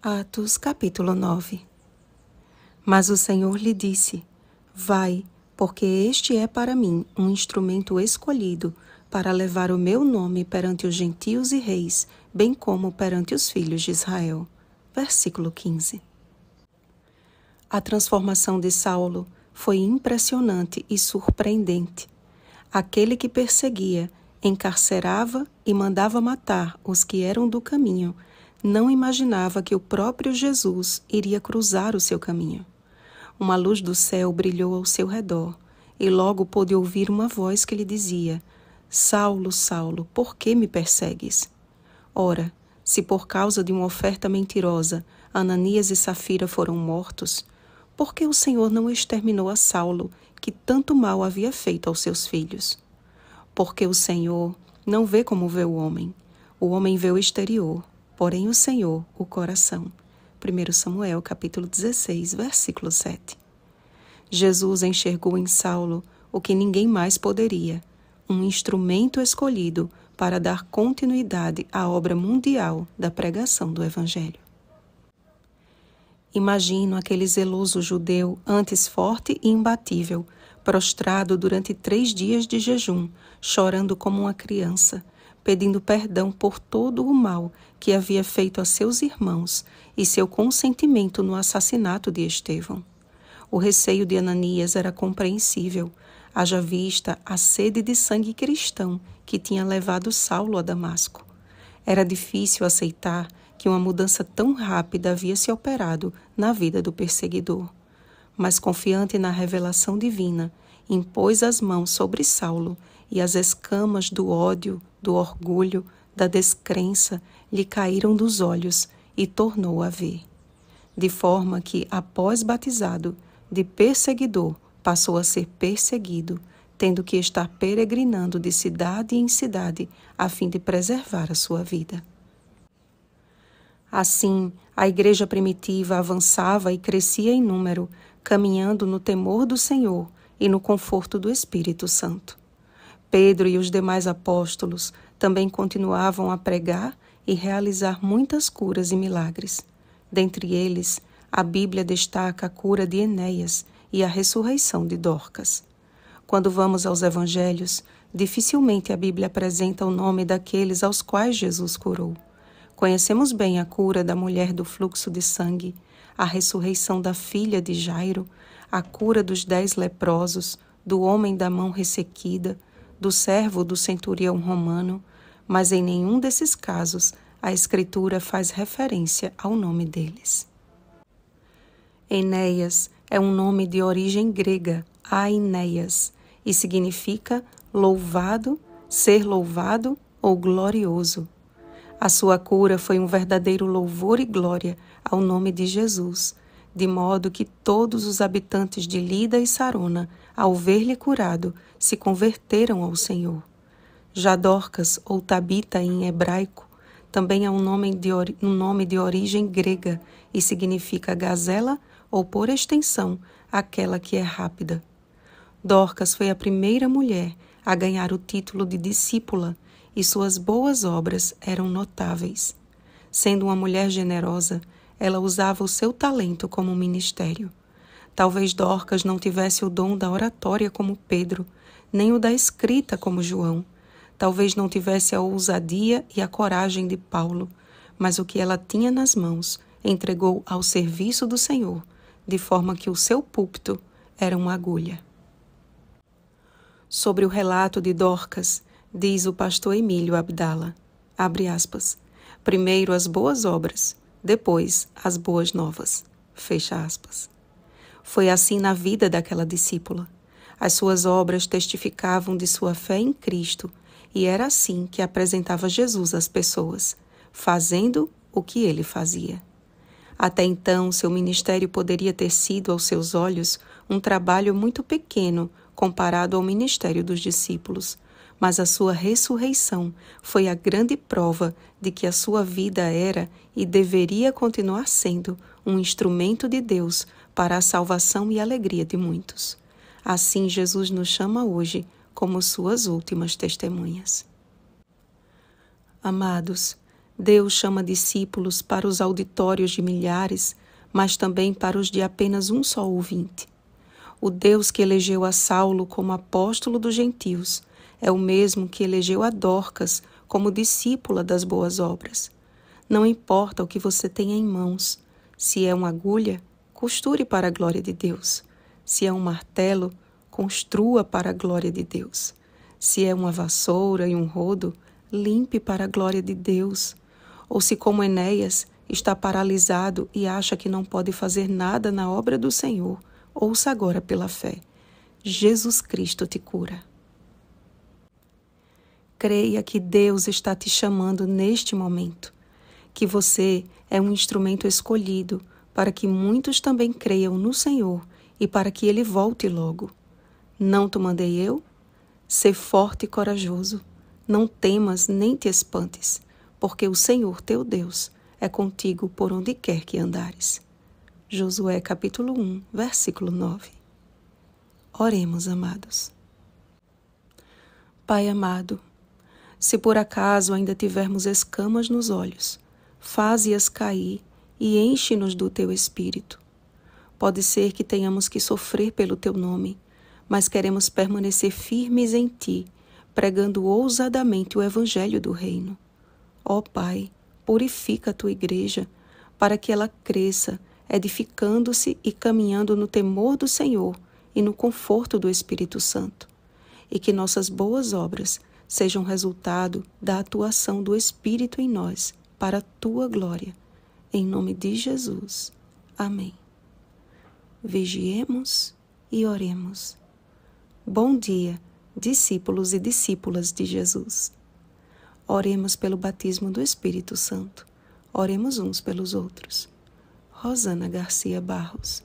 Atos capítulo 9. Mas o Senhor lhe disse: Vai, porque este é para mim um instrumento escolhido para levar o meu nome perante os gentios e reis, bem como perante os filhos de Israel. Versículo 15. A transformação de Saulo foi impressionante e surpreendente. Aquele que perseguia, encarcerava e mandava matar os que eram do caminho, não imaginava que o próprio Jesus iria cruzar o seu caminho. Uma luz do céu brilhou ao seu redor, e logo pôde ouvir uma voz que lhe dizia: Saulo, Saulo, por que me persegues? Ora, se por causa de uma oferta mentirosa Ananias e Safira foram mortos, por que o Senhor não exterminou a Saulo, que tanto mal havia feito aos seus filhos? Porque o Senhor não vê como vê o homem vê o exterior, porém o Senhor, o coração. 1 Samuel, capítulo 16, versículo 7. Jesus enxergou em Saulo o que ninguém mais poderia, um instrumento escolhido para dar continuidade à obra mundial da pregação do Evangelho. Imagino aquele zeloso judeu, antes forte e imbatível, prostrado durante 3 dias de jejum, chorando como uma criança, pedindo perdão por todo o mal que havia feito a seus irmãos e seu consentimento no assassinato de Estevão. O receio de Ananias era compreensível, haja vista a sede de sangue cristão que tinha levado Saulo a Damasco. Era difícil aceitar que uma mudança tão rápida havia se operado na vida do perseguidor. Mas, confiante na revelação divina, impôs as mãos sobre Saulo e as escamas do ódio, do orgulho, da descrença lhe caíram dos olhos e tornou a ver. De forma que, após batizado, de perseguidor passou a ser perseguido, tendo que estar peregrinando de cidade em cidade a fim de preservar a sua vida. Assim, a igreja primitiva avançava e crescia em número, caminhando no temor do Senhor e no conforto do Espírito Santo. Pedro e os demais apóstolos também continuavam a pregar e realizar muitas curas e milagres. Dentre eles, a Bíblia destaca a cura de Enéas e a ressurreição de Dorcas. Quando vamos aos evangelhos, dificilmente a Bíblia apresenta o nome daqueles aos quais Jesus curou. Conhecemos bem a cura da mulher do fluxo de sangue, a ressurreição da filha de Jairo, a cura dos 10 leprosos, do homem da mão ressequida, do servo do centurião romano, mas em nenhum desses casos a Escritura faz referência ao nome deles. Enéas é um nome de origem grega, Ainéias, e significa louvado, ser louvado ou glorioso. A sua cura foi um verdadeiro louvor e glória ao nome de Jesus, de modo que todos os habitantes de Lida e Sarona, ao ver-lhe curado, se converteram ao Senhor. Já Dorcas, ou Tabita em hebraico, também é um nome de origem grega e significa gazela ou, por extensão, aquela que é rápida. Dorcas foi a primeira mulher a ganhar o título de discípula e suas boas obras eram notáveis. Sendo uma mulher generosa, ela usava o seu talento como ministério. Talvez Dorcas não tivesse o dom da oratória como Pedro, nem o da escrita como João. Talvez não tivesse a ousadia e a coragem de Paulo, mas o que ela tinha nas mãos entregou ao serviço do Senhor, de forma que o seu púlpito era uma agulha. Sobre o relato de Dorcas, diz o pastor Emílio Abdala, abre aspas, primeiro as boas obras, depois as boas novas, fecha aspas. Foi assim na vida daquela discípula. As suas obras testificavam de sua fé em Cristo e era assim que apresentava Jesus às pessoas, fazendo o que ele fazia. Até então, seu ministério poderia ter sido, aos seus olhos, um trabalho muito pequeno comparado ao ministério dos discípulos, mas a sua ressurreição foi a grande prova de que a sua vida era e deveria continuar sendo um instrumento de Deus para a salvação e alegria de muitos. Assim, Jesus nos chama hoje como suas últimas testemunhas. Amados, Deus chama discípulos para os auditórios de milhares, mas também para os de apenas um só ouvinte. O Deus que elegeu a Saulo como apóstolo dos gentios é o mesmo que elegeu a Dorcas como discípula das boas obras. Não importa o que você tenha em mãos. Se é uma agulha, costure para a glória de Deus. Se é um martelo, construa para a glória de Deus. Se é uma vassoura e um rodo, limpe para a glória de Deus. Ou se, como Enéas, está paralisado e acha que não pode fazer nada na obra do Senhor, ouça agora pela fé. Jesus Cristo te cura. Creia que Deus está te chamando neste momento, que você é um instrumento escolhido para que muitos também creiam no Senhor e para que Ele volte logo. Não te mandei eu? Sê forte e corajoso. Não temas nem te espantes, porque o Senhor teu Deus é contigo por onde quer que andares. Josué capítulo 1, versículo 9. Oremos, amados. Pai amado, se por acaso ainda tivermos escamas nos olhos, faze-as cair e enche-nos do teu Espírito. Pode ser que tenhamos que sofrer pelo teu nome, mas queremos permanecer firmes em ti, pregando ousadamente o Evangelho do Reino. Ó Pai, purifica a tua igreja, para que ela cresça, edificando-se e caminhando no temor do Senhor e no conforto do Espírito Santo, e que nossas boas obras sejam resultado da atuação do Espírito em nós, para a tua glória. Em nome de Jesus. Amém. Vigiemos e oremos. Bom dia, discípulos e discípulas de Jesus. Oremos pelo batismo do Espírito Santo. Oremos uns pelos outros. Rosana Garcia Barros.